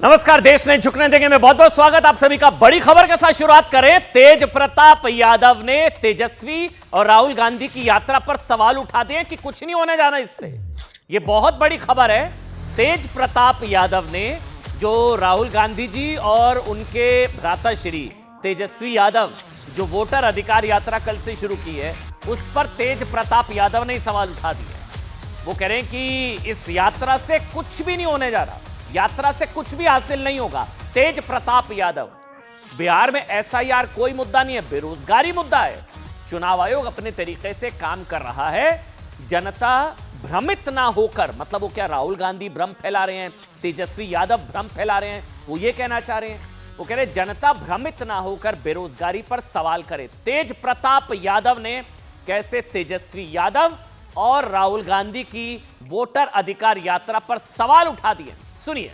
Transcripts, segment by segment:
नमस्कार, देश नहीं झुकने देंगे में बहुत बहुत स्वागत आप सभी का। बड़ी खबर के साथ शुरुआत करें। तेज प्रताप यादव ने तेजस्वी और राहुल गांधी की यात्रा पर सवाल उठा दिए कि कुछ नहीं होने जाना इससे। यह बहुत बड़ी खबर है। तेज प्रताप यादव ने जो राहुल गांधी जी और उनके भ्राताश्री तेजस्वी यादव जो वोटर अधिकार यात्रा कल से शुरू की है, उस पर तेज प्रताप यादव ने सवाल उठा दिए। वो कह रहे हैं कि इस यात्रा से कुछ भी नहीं होने जा रहा, यात्रा से कुछ भी हासिल नहीं होगा। तेज प्रताप यादव, बिहार में एसआईआर कोई मुद्दा नहीं है, बेरोजगारी मुद्दा है। चुनाव आयोग अपने तरीके से काम कर रहा है, जनता भ्रमित ना होकर, मतलब वो क्या राहुल गांधी भ्रम फैला रहे हैं, तेजस्वी यादव भ्रम फैला रहे हैं, वो ये कहना चाह रहे हैं। वो कह रहे हैं जनता भ्रमित ना होकर बेरोजगारी पर सवाल करे। तेज प्रताप यादव ने कैसे तेजस्वी यादव और राहुल गांधी की वोटर अधिकार यात्रा पर सवाल उठा दिए, सुनिए।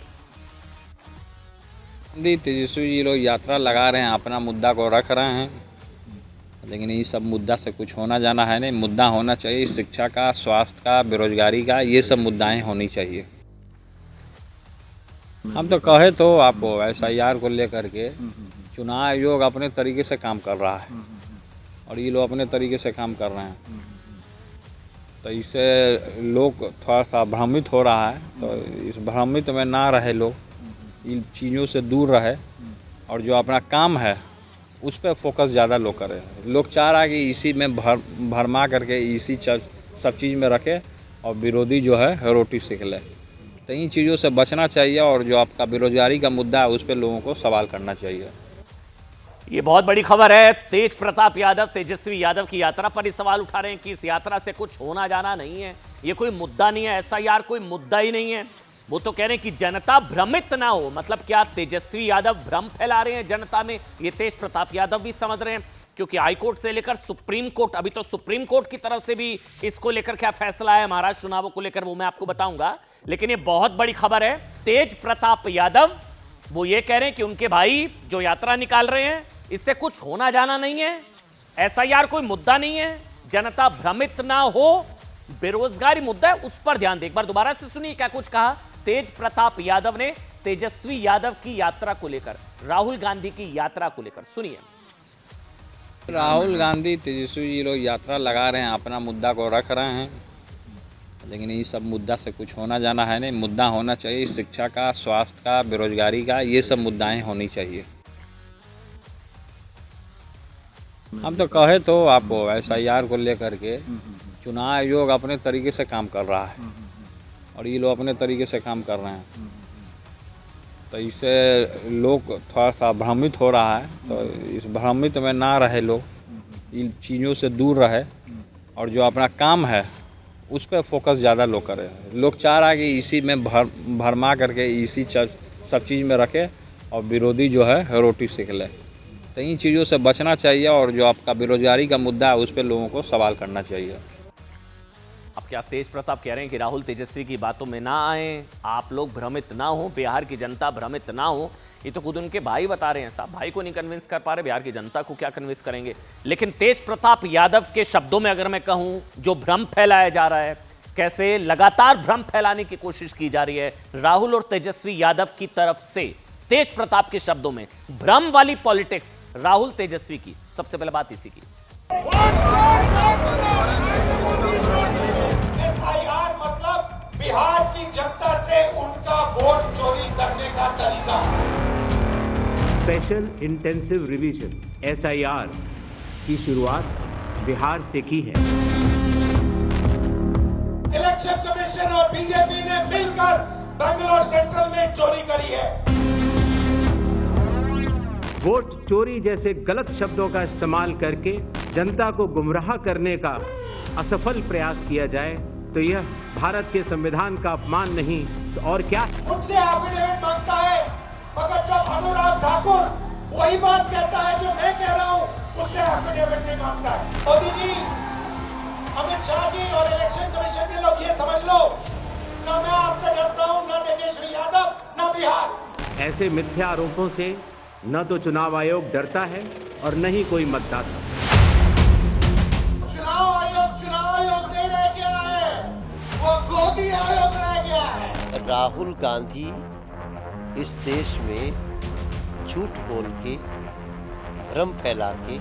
तेजस्वी जी लोग यात्रा लगा रहे हैं, अपना मुद्दा को रख रहे हैं, लेकिन ये सब मुद्दा से कुछ होना जाना है नहीं। मुद्दा होना चाहिए शिक्षा का, स्वास्थ्य का, बेरोजगारी का, ये सब मुद्दाएं होनी चाहिए। हम तो कहे तो आपको एसआईआर को लेकर के चुनाव आयोग अपने तरीके से काम कर रहा है और ये लोग अपने तरीके से काम कर रहे हैं, तो इससे लोग थोड़ा सा भ्रमित हो रहा है। तो इस भ्रमित में ना रहे, लोग इन चीज़ों से दूर रहे और जो अपना काम है उस पर फोकस ज़्यादा लोग करें। लोग चाह रहा है कि इसी में भरमा करके इसी सब चीज़ में रखे और विरोधी जो है रोटी सीख ले। तो इन चीज़ों से बचना चाहिए और जो आपका बेरोजगारी का मुद्दा है उस पर लोगों को सवाल करना चाहिए। ये बहुत बड़ी खबर है। तेज प्रताप यादव तेजस्वी यादव की यात्रा पर ही सवाल उठा रहे हैं कि इस यात्रा से कुछ होना जाना नहीं है, ये कोई मुद्दा नहीं है, एसआईआर कोई मुद्दा ही नहीं है। वो तो कह रहे हैं कि जनता भ्रमित ना हो, मतलब क्या तेजस्वी यादव भ्रम फैला रहे हैं जनता में, ये तेज प्रताप यादव भी समझ रहे हैं। क्योंकि हाईकोर्ट से लेकर सुप्रीम कोर्ट, अभी तो सुप्रीम कोर्ट की तरफ से भी इसको लेकर क्या फैसला है महाराष्ट्र चुनावों को लेकर, वो मैं आपको बताऊंगा। लेकिन ये बहुत बड़ी खबर है। तेज प्रताप यादव वो ये कह रहे हैं कि उनके भाई जो यात्रा निकाल रहे हैं इससे कुछ होना जाना नहीं है, एसआईआर कोई मुद्दा नहीं है, जनता भ्रमित ना हो, बेरोजगारी मुद्दा है, उस पर ध्यान दें। एक बार दोबारा से सुनिए क्या कुछ कहा तेज प्रताप यादव ने तेजस्वी यादव की यात्रा को लेकर, राहुल गांधी की यात्रा को लेकर, सुनिए। राहुल गांधी तेजस्वी जी लोग यात्रा लगा रहे हैं, अपना मुद्दा को रख रहे हैं, लेकिन ये सब मुद्दा से कुछ होना जाना है नहीं। मुद्दा होना चाहिए शिक्षा का, स्वास्थ्य का, बेरोजगारी का, ये सब मुद्दाएं होनी चाहिए। हम तो कहे तो आपको एसआईआर को लेकर के चुनाव आयोग अपने तरीके से काम कर रहा है और ये लोग अपने तरीके से काम कर रहे हैं, तो इससे लोग थोड़ा सा भ्रमित हो रहा है। तो इस भ्रमित में ना रहे, लोग इन चीज़ों से दूर रहे और जो अपना काम है उस पर फोकस ज़्यादा लोग करें। लोग चाह रहा है कि इसी में भरमा करके इसी सब चीज़ में रखे और विरोधी जो है रोटी सीख ले। तो इन चीज़ों से बचना चाहिए और जो आपका बेरोजगारी का मुद्दा है उस पर लोगों को सवाल करना चाहिए। अब क्या तेज प्रताप कह रहे हैं कि राहुल तेजस्वी की बातों में ना आए, आप लोग भ्रमित ना हो, बिहार की जनता भ्रमित ना हो। ये तो खुद उनके भाई बता रहे हैं साहब, भाई को नहीं कन्विंस कर पा रहे, बिहार की जनता को क्या कन्विंस करेंगे। लेकिन तेज प्रताप यादव के शब्दों में अगर मैं कहूं, जो भ्रम फैलाया जा रहा है, कैसे लगातार भ्रम फैलाने की कोशिश की जा रही है राहुल और तेजस्वी यादव की तरफ से, तेज प्रताप के शब्दों में भ्रम वाली पॉलिटिक्स राहुल तेजस्वी की। सबसे पहले बात इसी की। एसआईआर मतलब बिहार की जनता से उनका वोट चोरी करने का तरीका। स्पेशल इंटेंसिव रिवीजन एसआईआर की शुरुआत बिहार से की है। इलेक्शन कमीशन और बीजेपी ने मिलकर बेंगलोर सेंट्रल में चोरी करी है। वोट चोरी जैसे गलत शब्दों का इस्तेमाल करके जनता को गुमराह करने का असफल प्रयास किया जाए तो यह भारत के संविधान का अपमान नहीं तो और क्या। उनसे एफिडेविट मांगता है, मगर जब अनुराग ठाकुर वही बात कहता है जो मैं कह रहा हूँ, उससे एफिडेविट नहीं मांगता है। मोदी जी, अमित शाह जी और इलेक्शन कमीशन के लोग ये समझ लो, ना मैं आपसे डरता हूँ, ना तेजस्वी यादव, ना बिहार। ऐसे मिथ्या आरोपों से न तो चुनाव आयोग डरता है और न ही कोई मतदाता। चुनाव आयोग नहीं रह गया है, वो गोदी आयोग रह गया है। राहुल गांधी इस देश में झूठ बोल के, भ्रम फैला के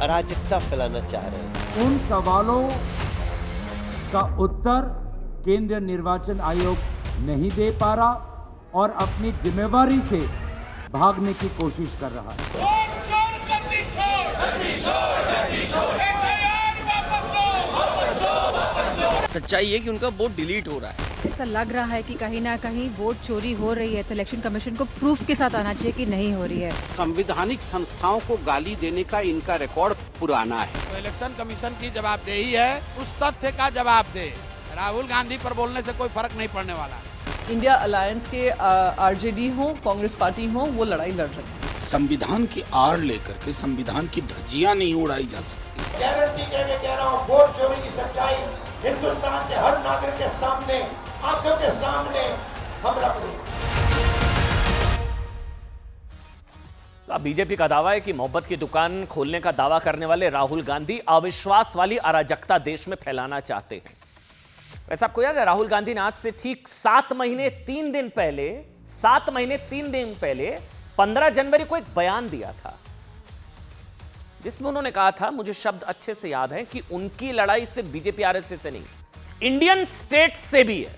अराजकता फैलाना चाह रहे हैं। उन सवालों का उत्तर केंद्रीय निर्वाचन आयोग नहीं दे पा रहा और अपनी जिम्मेवारी से भागने की कोशिश कर रहा है। सच्चाई है कि उनका वोट डिलीट हो रहा है। ऐसा लग रहा है कि कहीं ना कहीं वोट चोरी हो रही है, तो इलेक्शन कमीशन को प्रूफ के साथ आना चाहिए कि नहीं हो रही है। संवैधानिक संस्थाओं को गाली देने का इनका रिकॉर्ड पुराना है। तो इलेक्शन कमीशन की जवाबदेही है उस तथ्य का जवाब दे। राहुल गांधी पर बोलने से कोई फर्क नहीं पड़ने वाला। इंडिया अलायंस के आरजेडी हो, कांग्रेस पार्टी हो, वो लड़ाई लड़ रहे हैं। संविधान की आड़ लेकर के संविधान की धज्जियां नहीं उड़ाई जा सकती। गारंटी कह रहा हूँ, वोट चोरी की सच्चाई हिंदुस्तान के हर नागरिक के सामने, आंखों के सामने हम रख दें। बीजेपी का दावा है कि मोहब्बत की दुकान खोलने का दावा करने वाले राहुल गांधी अविश्वास वाली अराजकता देश में फैलाना चाहते हैं। वैसे आपको याद है, राहुल गांधी ने आज से ठीक 7 महीने 3 दिन पहले 15 जनवरी को एक बयान दिया था, जिसमें उन्होंने कहा था, मुझे शब्द अच्छे से याद है, कि उनकी लड़ाई सिर्फ बीजेपी आरएसएस से नहीं, इंडियन स्टेट से भी है।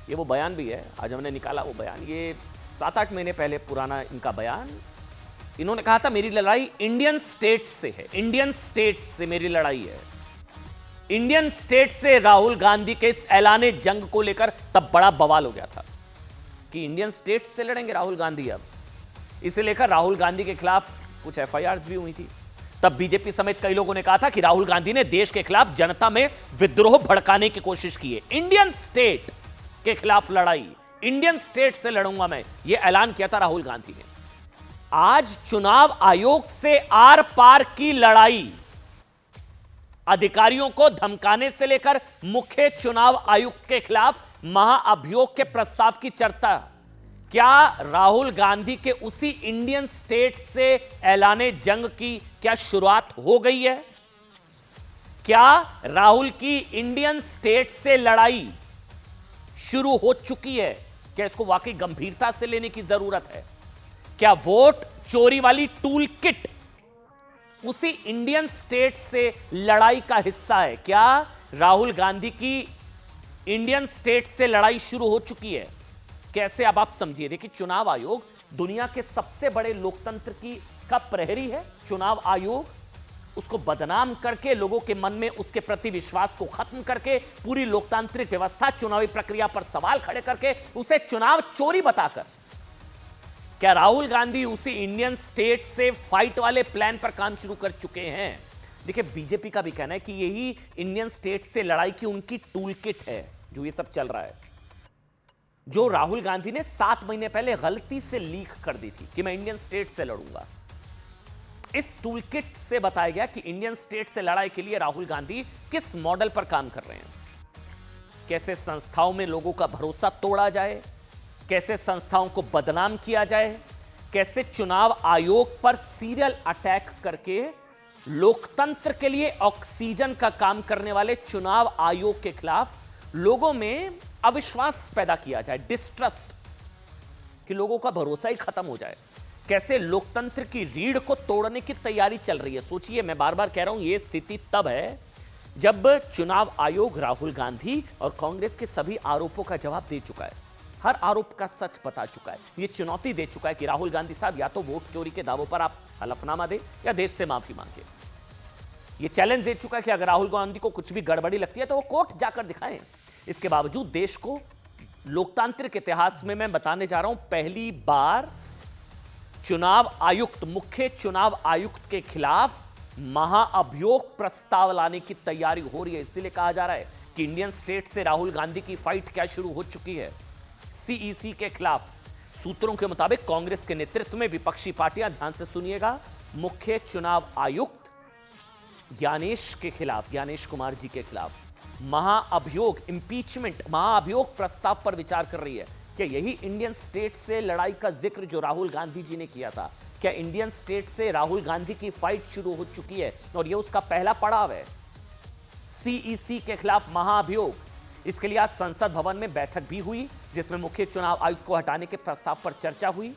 ये वो बयान भी है, आज हमने निकाला वो बयान, ये 7-8 महीने पहले पुराना इनका बयान। इन्होंने कहा था, मेरी लड़ाई इंडियन स्टेट से है, इंडियन स्टेट से मेरी लड़ाई है। इंडियन स्टेट से राहुल गांधी के इस ऐलाने जंग को लेकर तब बड़ा बवाल हो गया था कि इंडियन स्टेट से लड़ेंगे राहुल गांधी। अब इसे लेकर राहुल गांधी के खिलाफ कुछ एफआईआर्स भी हुई थी। तब बीजेपी समेत कई लोगों ने कहा था कि राहुल गांधी ने देश के खिलाफ जनता में विद्रोह भड़काने की कोशिश की है। इंडियन स्टेट के खिलाफ लड़ाई, इंडियन स्टेट से लड़ूंगा मैं, यह ऐलान किया था राहुल गांधी ने। आज चुनाव आयोग से आर पार की लड़ाई, अधिकारियों को धमकाने से लेकर मुख्य चुनाव आयुक्त के खिलाफ महाअभियोग के प्रस्ताव की चर्चा। क्या राहुल गांधी के उसी इंडियन स्टेट से ऐलाने जंग की क्या शुरुआत हो गई है? क्या राहुल की इंडियन स्टेट से लड़ाई शुरू हो चुकी है? क्या इसको वाकई गंभीरता से लेने की जरूरत है? क्या वोट चोरी वाली टूल किट उसी इंडियन स्टेट से लड़ाई का हिस्सा है? क्या राहुल गांधी की इंडियन स्टेट से लड़ाई शुरू हो चुकी है? कैसे अब आप समझिए, देखिए, चुनाव आयोग दुनिया के सबसे बड़े लोकतंत्र का प्रहरी है। चुनाव आयोग उसको बदनाम करके, लोगों के मन में उसके प्रति विश्वास को खत्म करके, पूरी लोकतांत्रिक व्यवस्था, चुनावी प्रक्रिया पर सवाल खड़े करके उसे चुनाव चोरी बताकर, क्या राहुल गांधी उसी इंडियन स्टेट से फाइट वाले प्लान पर काम शुरू कर चुके हैं? देखिए, बीजेपी का भी कहना है कि यही इंडियन स्टेट से लड़ाई की उनकी टूल किट है, जो ये सब चल रहा है, जो राहुल गांधी ने 7 महीने पहले गलती से लीक कर दी थी कि मैं इंडियन स्टेट से लड़ूंगा। इस टूल किट से बताया गया कि इंडियन स्टेट से लड़ाई के लिए राहुल गांधी किस मॉडल पर काम कर रहे हैं, कैसे संस्थाओं में लोगों का भरोसा तोड़ा जाए, कैसे संस्थाओं को बदनाम किया जाए, कैसे चुनाव आयोग पर सीरियल अटैक करके लोकतंत्र के लिए ऑक्सीजन का काम करने वाले चुनाव आयोग के खिलाफ लोगों में अविश्वास पैदा किया जाए, डिस्ट्रस्ट, कि लोगों का भरोसा ही खत्म हो जाए। कैसे लोकतंत्र की रीढ़ को तोड़ने की तैयारी चल रही है। सोचिए, मैं बार बार कह रहा हूं, यह स्थिति तब है जब चुनाव आयोग राहुल गांधी और कांग्रेस के सभी आरोपों का जवाब दे चुका है, हर आरोप का सच बता चुका है, यह चुनौती दे चुका है कि राहुल गांधी साहब, या तो वोट चोरी के दावों पर आप हलफनामा दें या देश से माफी मांगे। यह चैलेंज दे चुका है कि अगर राहुल गांधी को कुछ भी गड़बड़ी लगती है तो वो कोर्ट जाकर दिखाएं। इसके बावजूद देश को लोकतांत्रिक इतिहास में मैं बताने जा रहा हूं, पहली बार चुनाव आयुक्त, मुख्य चुनाव आयुक्त के खिलाफ महाअभियोग प्रस्ताव लाने की तैयारी हो रही है। इसीलिए कहा जा रहा है कि इंडियन स्टेट से राहुल गांधी की फाइट क्या शुरू हो चुकी है, सीईसी के खिलाफ। सूत्रों के मुताबिक कांग्रेस के नेतृत्व में विपक्षी पार्टियां, ध्यान से सुनिएगा, मुख्य चुनाव आयुक्त ज्ञानेश के खिलाफ, ज्ञानेश कुमार जी के खिलाफ महाअभियोग, इंपीचमेंट, महाअभियोग प्रस्ताव पर विचार कर रही है। क्या यही इंडियन स्टेट से लड़ाई का जिक्र जो राहुल गांधी जी ने किया था, क्या इंडियन स्टेट से राहुल गांधी की फाइट शुरू हो चुकी है और यह उसका पहला पड़ाव है? सीईसी के खिलाफ महाअभियोग, इसके लिए आज संसद भवन में बैठक भी हुई, जिसमें मुख्य चुनाव आयुक्त को हटाने के प्रस्ताव पर चर्चा हुई।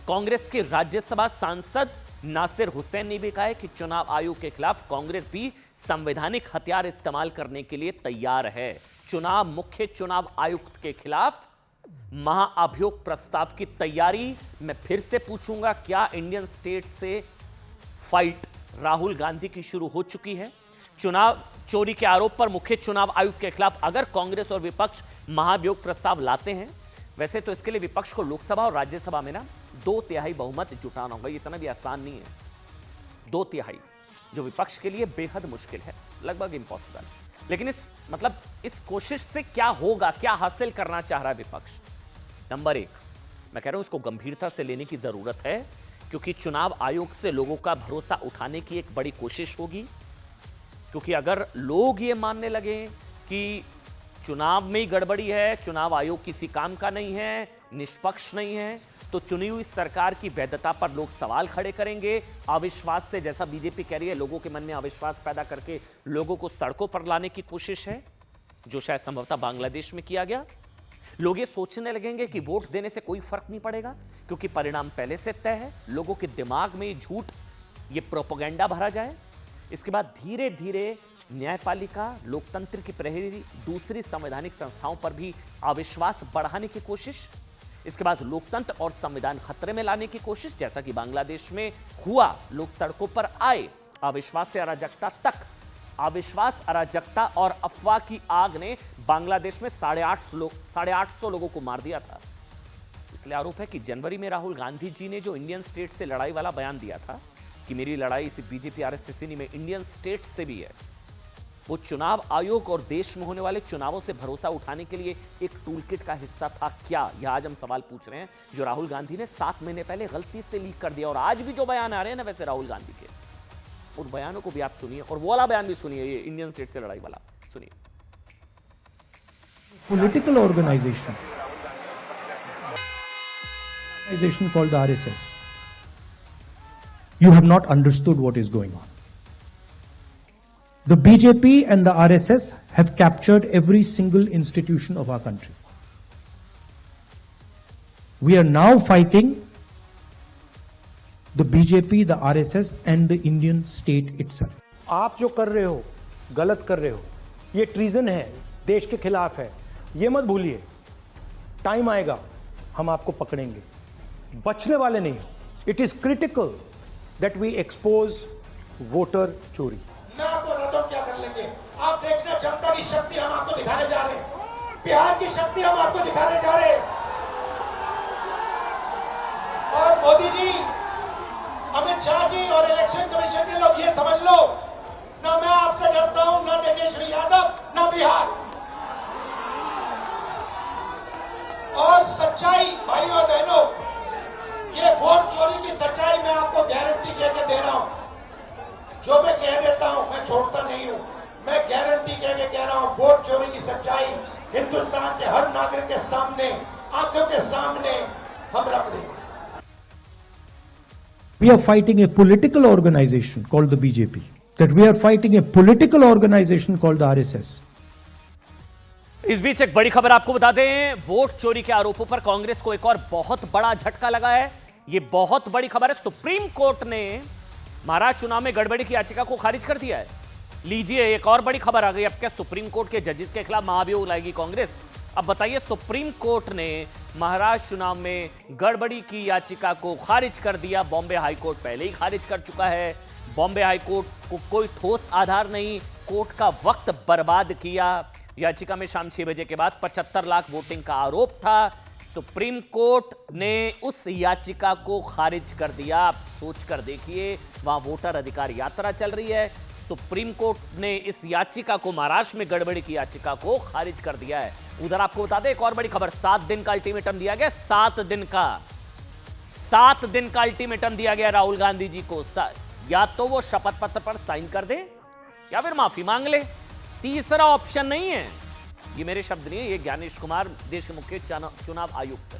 कांग्रेस के राज्यसभा सांसद नासिर हुसैन ने भी कहा है कि चुनाव आयोग के खिलाफ कांग्रेस भी संवैधानिक हथियार इस्तेमाल करने के लिए तैयार है। मुख्य चुनाव आयुक्त के खिलाफ महाअभियोग प्रस्ताव की तैयारी। मैं फिर से पूछूंगा, क्या इंडियन स्टेट से फाइट राहुल गांधी की शुरू हो चुकी है? चुनाव चोरी के आरोप पर मुख्य चुनाव आयुक्त के खिलाफ अगर कांग्रेस और विपक्ष महाभियोग प्रस्ताव लाते हैं, वैसे तो इसके लिए विपक्ष को लोकसभा और राज्यसभा में ना 2/3 बहुमत जुटाना होगा। इतना भी आसान नहीं है। 2/3 जो विपक्ष के लिए बेहद मुश्किल है, लगभग इम्पॉसिबल। लेकिन इस कोशिश से क्या होगा, क्या हासिल करना चाह रहा है विपक्ष? नंबर 1, मैं कह रहा हूं इसको गंभीरता से लेने की जरूरत है, क्योंकि चुनाव आयोग से लोगों का भरोसा उठाने की एक बड़ी कोशिश होगी। क्योंकि अगर लोग ये मानने लगे कि चुनाव में ही गड़बड़ी है, चुनाव आयोग किसी काम का नहीं है, निष्पक्ष नहीं है, तो चुनी हुई सरकार की वैधता पर लोग सवाल खड़े करेंगे। अविश्वास से, जैसा बीजेपी कह रही है, लोगों के मन में अविश्वास पैदा करके लोगों को सड़कों पर लाने की कोशिश है, जो शायद संभवतः बांग्लादेश में किया गया। लोग ये सोचने लगेंगे कि वोट देने से कोई फर्क नहीं पड़ेगा, क्योंकि परिणाम पहले से तय है। लोगों के दिमाग में ये झूठ, ये प्रोपेगेंडा भरा जाए। इसके बाद धीरे धीरे न्यायपालिका, लोकतंत्र की प्रहरी, दूसरी संवैधानिक संस्थाओं पर भी अविश्वास बढ़ाने की कोशिश। इसके बाद लोकतंत्र और संविधान खतरे में लाने की कोशिश, जैसा कि बांग्लादेश में हुआ। लोग सड़कों पर आए, अविश्वास से अराजकता तक। अविश्वास, अराजकता और अफवाह की आग ने बांग्लादेश में 850 लोगों को मार दिया था। इसलिए आरोप है कि जनवरी में राहुल गांधी जी ने जो इंडियन स्टेट से लड़ाई वाला बयान दिया था कि मेरी लड़ाई इसी बीजेपी आरएसएस नहीं में इंडियन स्टेट से भी है, वो चुनाव आयोग और देश में होने वाले चुनावों से भरोसा उठाने के लिए एक टूलकिट का हिस्सा था क्या? यह आज हम सवाल पूछ रहे हैं, जो राहुल गांधी ने 7 महीने पहले गलती से लीक कर दिया। और आज भी जो बयान आ रहे हैं ना वैसे राहुल गांधी के, उन बयानों को भी आप सुनिए, और वो वाला बयान भी सुनिए, ये इंडियन स्टेट से लड़ाई वाला सुनिए। Political organization called the RSS. You have not understood what is going on. The BJP and the RSS have captured every single institution of our country. We are now fighting the BJP, the RSS and the Indian state itself. आप जो कर रहे हो, गलत कर रहे हो, ये ट्रीजन है, देश के खिलाफ है, ये मत भूलिए। टाइम आएगा, हम आपको पकड़ेंगे, बचने वाले नहीं। It is critical that we expose voter चोरी। मैं आपको बताता हूं क्या कर लेंगे। आप देखना, जनता की शक्ति हम आपको दिखाने जा रहे हैं, बिहार की शक्ति हम आपको दिखाने जा रहे हैं। और मोदी जी, अमित शाह जी और इलेक्शन कमीशन के लोग ये समझ लो, ना मैं आपसे डरता हूं, ना तेजस्वी यादव, ना बिहार। और सच्चाई भाई और बहनों, ये वोट चोरी की सच्चाई मैं आपको गारंटी कहकर दे रहा हूं। जो मैं कह देता हूं, मैं छोड़ता नहीं हूं। मैं गारंटी कह रहा हूं, वोट चोरी की सच्चाई हिंदुस्तान के हर नागरिक के सामने, आंखों के सामने हम रख देंगे। We are fighting a political organization called the BJP. That we are fighting a political organization called the RSS. इस बीच एक बड़ी खबर आपको बता दें, वोट चोरी के आरोपों पर कांग्रेस को एक और बहुत बड़ा झटका लगा है। यह बहुत बड़ी खबर है। सुप्रीम कोर्ट ने महाराष्ट्र चुनाव में गड़बड़ी की याचिका को खारिज कर दिया है। लीजिए, एक और बड़ी खबर आ गई। अब क्या सुप्रीम कोर्ट के जजेस के खिलाफ महाभियोग लाएगी कांग्रेस? अब बताइए, सुप्रीम कोर्ट ने महाराष्ट्र चुनाव में गड़बड़ी की याचिका को खारिज कर दिया। बॉम्बे हाईकोर्ट पहले ही खारिज कर चुका है। बॉम्बे हाईकोर्ट को कोई ठोस आधार नहीं, कोर्ट का वक्त बर्बाद किया। याचिका में शाम 6 बजे के बाद 75 लाख वोटिंग का आरोप था। सुप्रीम कोर्ट ने उस याचिका को खारिज कर दिया। आप सोच कर देखिए, वहां वोटर अधिकार यात्रा चल रही है। सुप्रीम कोर्ट ने इस याचिका को, महाराष्ट्र में गड़बड़ी की याचिका को खारिज कर दिया है। उधर आपको बता दें एक और बड़ी खबर, 7 दिन का अल्टीमेटम दिया गया। 7 दिन का अल्टीमेटम दिया गया राहुल गांधी जी को। या तो वो शपथ पत्र पर साइन कर दे या फिर माफी मांग ले। तीसरा ऑप्शन नहीं है। ये मेरे शब्द नहीं है, ये ज्ञानेश कुमार, देश के मुख्य चुनाव आयुक्त,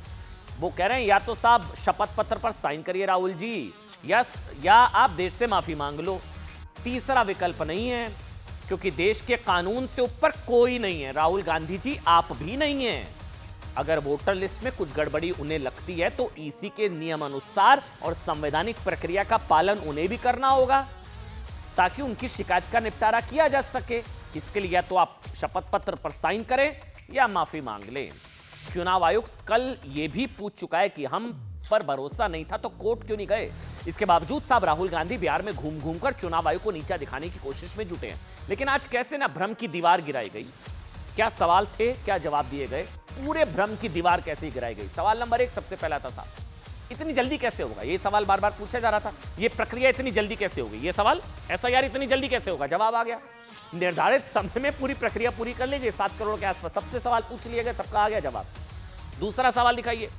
वो कह रहे हैं या तो साहब शपथ पत्र पर साइन करिए राहुल जी, या आप देश से माफी मांग लो। तीसरा विकल्प नहीं है। क्योंकि देश के कानून से ऊपर कोई नहीं है। राहुल गांधी जी, आप भी नहीं हैं। अगर वोटर लिस्ट में कुछ गड़बड़ी उन्हें लगती है तो ईसी के नियमानुसार और संवैधानिक प्रक्रिया का पालन उन्हें भी करना होगा ताकि उनकी शिकायत का निपटारा किया जा सके। इसके लिए या तो आप शपथ पत्र पर साइन करें या माफी मांग लें। चुनाव आयोग कल यह भी पूछ चुका है कि हम पर भरोसा नहीं था तो कोर्ट क्यों नहीं गए। इसके बावजूद साहब राहुल गांधी बिहार में घूम घूम कर चुनाव आयोग को नीचा दिखाने की कोशिश में जुटे हैं। लेकिन आज कैसे ना भ्रम की दीवार गिराई गई। क्या सवाल थे, क्या जवाब दिए गए, पूरे भ्रम की दीवार कैसे गिराई गई। सवाल नंबर 1 सबसे पहला था साहब, इतनी जल्दी कैसे होगा। ये सवाल बार बार पूछा जा रहा था, ये प्रक्रिया इतनी जल्दी कैसे होगी। ये सवाल एसआईआर इतनी जल्दी कैसे होगा। जवाब आ गया, निर्धारित समय में पूरी प्रक्रिया पूरी कर लीजिए। 7 करोड़ के आसपास सबसे सवाल पूछ लिए गए, सबका आ गया जवाब। दूसरा सवाल दिखाइए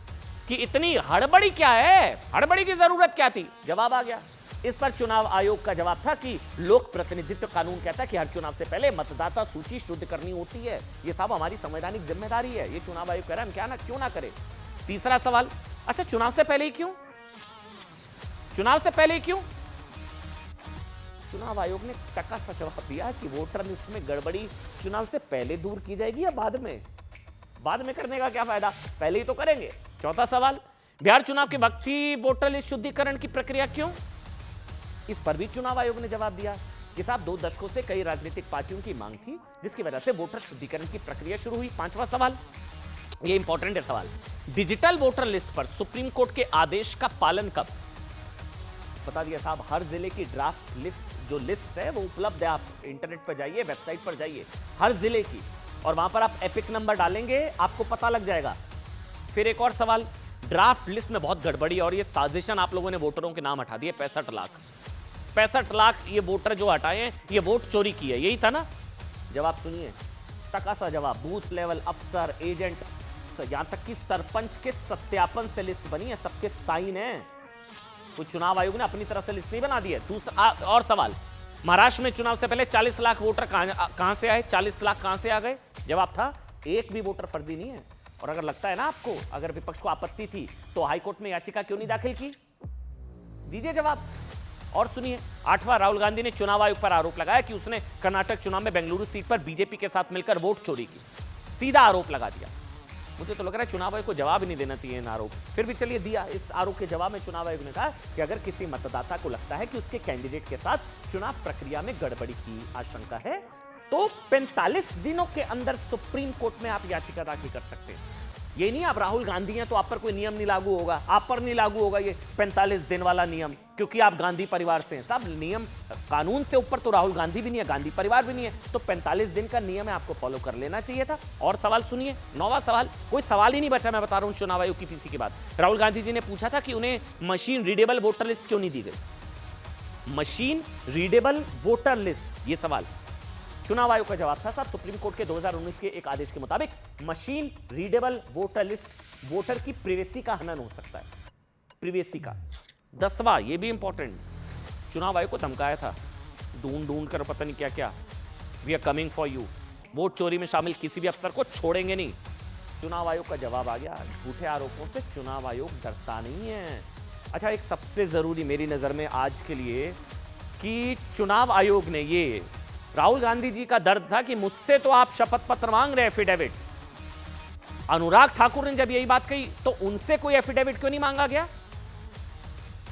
कि इतनी हड़बड़ी क्या है, हड़बड़ी की जरूरत क्या थी। जवाब आ गया। इस पर चुनाव आयोग का जवाब था कि लोक प्रतिनिधित्व कानून कहता है कि हर चुनाव से पहले मतदाता सूची शुद्ध करनी होती है। ये साहब हमारी संवैधानिक जिम्मेदारी है। ये चुनाव आयोग कह रहा है, हम क्या ना क्यों ना करें। तीसरा सवाल, अच्छा चुनाव से पहले ही क्यों, चुनाव से पहले ही क्यों। चुनाव आयोग ने टका सा जवाब दिया कि वोटर लिस्ट में गड़बड़ी चुनाव से पहले दूर की जाएगी या बाद में। बाद में करने का क्या फायदा, पहले ही तो करेंगे। चौथा सवाल, बिहार चुनाव के वक्त ही वोटर लिस्ट शुद्धिकरण की प्रक्रिया क्यों। इस पर भी चुनाव आयोग ने जवाब दिया कि साहब 2 दशकों से कई राजनीतिक पार्टियों की मांग थी जिसकी वजह से वोटर शुद्धिकरण की प्रक्रिया शुरू हुई। पांचवा सवाल, ये इंपॉर्टेंट है सवाल, डिजिटल वोटर लिस्ट पर सुप्रीम कोर्ट के आदेश का पालन कब। बता दिया साहब, हर जिले की ड्राफ्ट लिस्ट जो लिस्ट है वो उपलब्ध है। आप इंटरनेट पर जाइए, वेबसाइट पर जाइए, हर जिले की, और वहां पर आप एपिक नंबर डालेंगे, आपको पता लग जाएगा। फिर एक और सवाल, ड्राफ्ट लिस्ट में बहुत गड़बड़ी और ये साजिशन आप लोगों ने वोटरों के नाम हटा दिए। 65 लाख ये वोटर जो हटाए हैं, ये वोट चोरी की है, यही था ना। जवाब सुनिए, टका सा जवाब, बूथ लेवल अफसर, एजेंट, यहां तक कि सरपंच के सत्यापन से लिस्ट बनी है, सबके साइन है। तो चुनाव आयोग ने अपनी तरफ से लिस्ट नहीं बना दी है। दूसरा और सवाल, महाराष्ट्र में चुनाव से पहले 40 लाख वोटर कहां से आए, 40 लाख कहां से आ गए। जवाब था, एक भी वोटर फर्जी नहीं है। और अगर लगता है ना आपको, अगर विपक्ष को आपत्ति थी तो हाईकोर्ट में याचिका क्यों नहीं दाखिल की, दीजिए जवाब। और सुनिए, 8वां, राहुल गांधी ने चुनाव आयोग पर आरोप लगाया कि उसने कर्नाटक चुनाव में बेंगलुरु सीट पर बीजेपी के साथ मिलकर वोट चोरी की। सीधा आरोप लगा दिया। मुझे तो लग रहा है चुनाव आयोग को जवाब ही नहीं देना चाहिए इन आरोप, फिर भी चलिए दिया। इस आरोप के जवाब में चुनाव आयोग ने कहा कि अगर किसी मतदाता को लगता है कि उसके कैंडिडेट के साथ चुनाव प्रक्रिया में गड़बड़ी की आशंका है तो 45 दिनों के अंदर सुप्रीम कोर्ट में आप याचिका दाखिल कर सकते हैं। ये नहीं आप राहुल गांधी हैं तो आप पर कोई नियम नहीं लागू होगा, आप पर नहीं लागू होगा ये 45 दिन वाला नियम, क्योंकि आप गांधी परिवार से हैं। सब नियम कानून से ऊपर तो राहुल गांधी भी नहीं है, गांधी परिवार भी नहीं है, तो 45 दिन का नियम है, आपको फॉलो कर लेना चाहिए था। और सवाल सुनिए, 9वां सवाल, कोई सवाल ही नहीं बचा, मैं बता रहा हूं चुनाव आयोग की पीसी के बाद। राहुल गांधी जी ने पूछा था कि उन्हें मशीन रीडेबल वोटर लिस्ट क्यों नहीं दी गई। मशीन रीडेबल वोटर लिस्ट, ये सवाल। चुनाव आयोग का जवाब था साहब, सुप्रीम कोर्ट के 2019 के एक आदेश के मुताबिक machine readable voter list voter की प्रिवेसी का हनन हो सकता है, प्रिवेसी का। 10वां, ये भी इंपॉर्टेंट, चुनाव आयोग को धमकाया था, ढूंढ कर पता नहीं क्या क्या, we are coming for you, vote चोरी में शामिल किसी भी अफसर को छोड़ेंगे नहीं। चुनाव आयोग का जवाब आ गया, झूठे आरोपों से चुनाव आयोग डरता नहीं है। अच्छा, एक सबसे जरूरी मेरी नजर में आज के लिए कि चुनाव आयोग ने, ये राहुल गांधी जी का दर्द था कि मुझसे तो आप शपथ पत्र मांग रहे, एफिडेविट। अनुराग ठाकुर ने जब यही बात कही तो उनसे कोई एफिडेविट क्यों नहीं मांगा गया।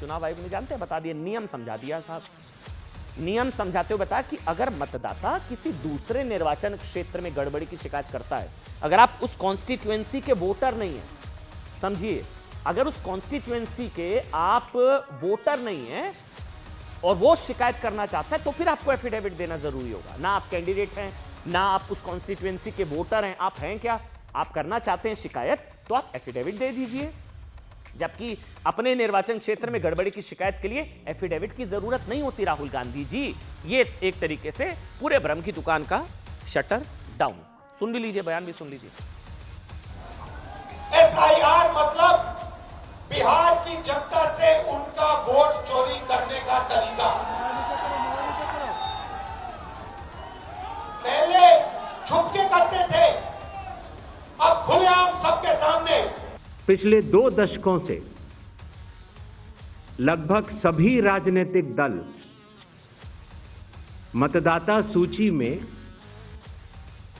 चुनाव आयोग ने जानते हैं, बता दिया, नियम समझा दिया साहब। नियम समझाते हुए बताया कि अगर मतदाता किसी दूसरे निर्वाचन क्षेत्र में गड़बड़ी की शिकायत करता है, अगर आप उस कॉन्स्टिट्यूएंसी के वोटर नहीं है, समझिए, अगर उस कॉन्स्टिट्यूएंसी के आप वोटर नहीं है और वो शिकायत करना चाहता है तो फिर आपको एफिडेविट देना जरूरी होगा। ना आप कैंडिडेट हैं, ना आप उस कॉन्स्टिट्यूएंसी के वोटर हैं, आप हैं क्या, आप करना चाहते हैं शिकायत तो आप एफिडेविट दे दीजिए। जबकि अपने निर्वाचन क्षेत्र में गड़बड़ी की शिकायत के लिए एफिडेविट की जरूरत नहीं होती राहुल गांधी जी। ये एक तरीके से पूरे भ्रम की दुकान का शटर डाउन। सुन भी लीजिए, बयान भी सुन लीजिए। एसआईआर मतलब बिहार की जनता से उनका वोट चोरी करने का तरीका। पहले छुप के करते थे, अब खुलेआम सबके सामने। पिछले 2 दशकों से लगभग सभी राजनीतिक दल मतदाता सूची में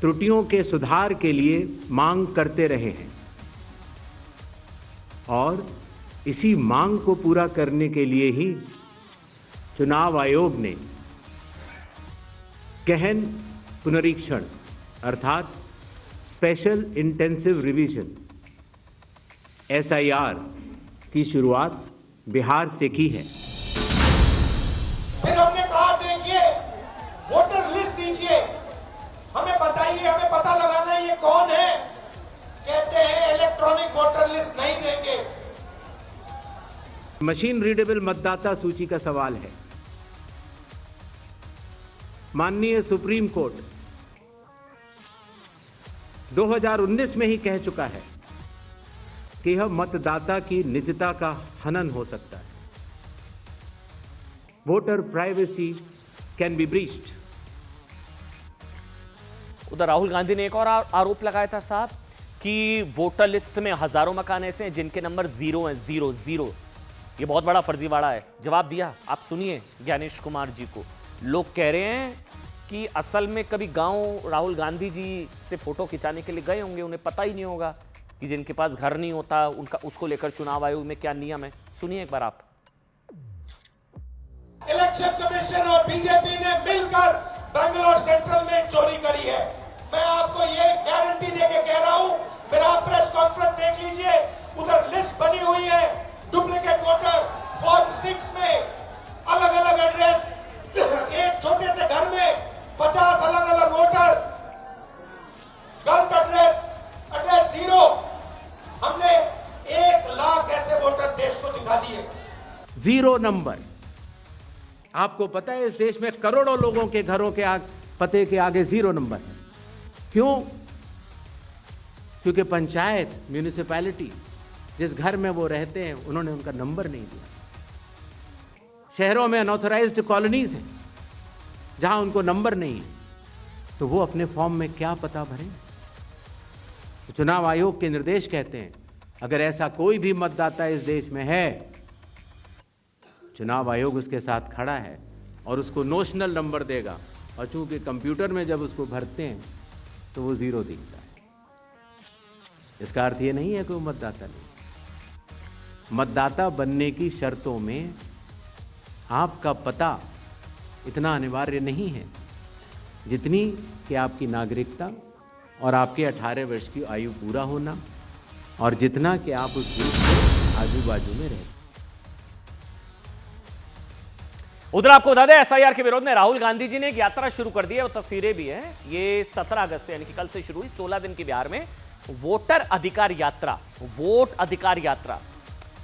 त्रुटियों के सुधार के लिए मांग करते रहे हैं और इसी मांग को पूरा करने के लिए ही चुनाव आयोग ने गहन पुनरीक्षण अर्थात स्पेशल इंटेंसिव रिवीजन SIR की शुरुआत बिहार से की है। फिर हमने कहा देखिए वोटर लिस्ट दीजिए, हमें बताइए, हमें पता लगाना है ये कौन है। कहते हैं इलेक्ट्रॉनिक वोटर लिस्ट नहीं देंगे। मशीन रीडेबल मतदाता सूची का सवाल है। माननीय सुप्रीम कोर्ट 2019 में ही कह चुका है कि यह मतदाता की निजता का हनन हो सकता है। Voter privacy can be breached. उधर राहुल गांधी ने एक और आरोप लगाया था साहब कि वोटर लिस्ट में हजारों मकान ऐसे हैं जिनके नंबर 0 हैं, 0। ये बहुत बड़ा फर्जीवाड़ा है। जवाब दिया, आप सुनिए ज्ञानेश कुमार जी को। लोग कह रहे हैं कि असल में कभी गांव राहुल गांधी जी से फोटो खिंचाने के लिए गए होंगे, उन्हें पता ही नहीं होगा कि जिनके पास घर नहीं होता उनका, उसको लेकर चुनाव आयोग में क्या नियम है। सुनिए एक बार आप। इलेक्शन कमीशन और बीजेपी ने मिलकर बेंगलोर सेंट्रल में चोरी करी है। मैं आपको ये गारंटी देके कह रहा हूं, फिर आप प्रेस कॉन्फ्रेंस देख लीजिए, उधर लिस्ट बनी हुई है। डुप्लीकेट वोटर फॉर्म 6 में अलग अलग एड्रेस, एक छोटे से घर में 50 अलग अलग वोटर, गलत एड्रेस 0। हमने 1 लाख ऐसे वोटर देश को दिखा दिए। 0 नंबर। आपको पता है इस देश में करोड़ों लोगों के घरों के पते के आगे 0 नंबर है। क्यों? क्योंकि पंचायत, म्यूनिसिपैलिटी, जिस घर में वो रहते हैं उन्होंने उनका नंबर नहीं दिया। शहरों में अनऑथराइज्ड कॉलोनीज हैं जहां उनको नंबर नहीं है, तो वो अपने फॉर्म में क्या पता भरें? तो चुनाव आयोग के निर्देश कहते हैं अगर ऐसा कोई भी मतदाता इस देश में है, चुनाव आयोग उसके साथ खड़ा है और उसको नोशनल नंबर देगा। और चूंकि कंप्यूटर में जब उसको भरते हैं तो वो 0 दिखता है। इसका अर्थ ये नहीं है कि वो मतदाता नहीं। मतदाता बनने की शर्तों में आपका पता इतना अनिवार्य नहीं है जितनी कि आपकी नागरिकता और आपके 18 वर्ष की आयु पूरा होना और जितना कि आप उस देश के आजू बाजू में रहे। उधर आपको बता दें SIR के विरोध में राहुल गांधी जी ने एक यात्रा शुरू कर दी है। वो तस्वीरें भी हैं। ये 17 अगस्त से यानी कि कल से शुरू हुई 16 दिन की बिहार में वोटर अधिकार यात्रा, वोट अधिकार यात्रा।